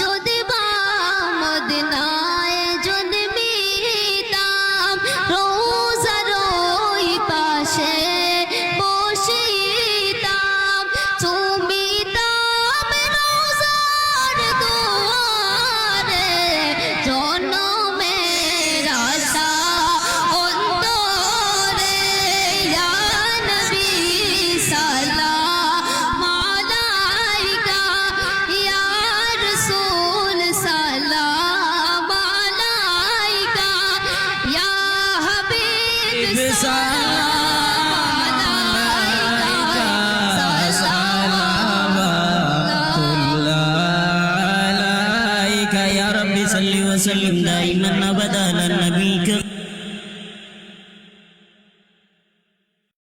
যদি বা মদিনায় জন্মিতাম রোজার ওই পাশে বসিতাম চুমিতাম রোজার দুয়ারে জনমের আশা অন্তরে ইয়া নবী সালাম আলাইকা ইয়া রাসূল সালাম আলাইকা ইয়া হাবিব সালাম আলাইকা عليك يا رب صل وسلم دائما ابدا على نبيك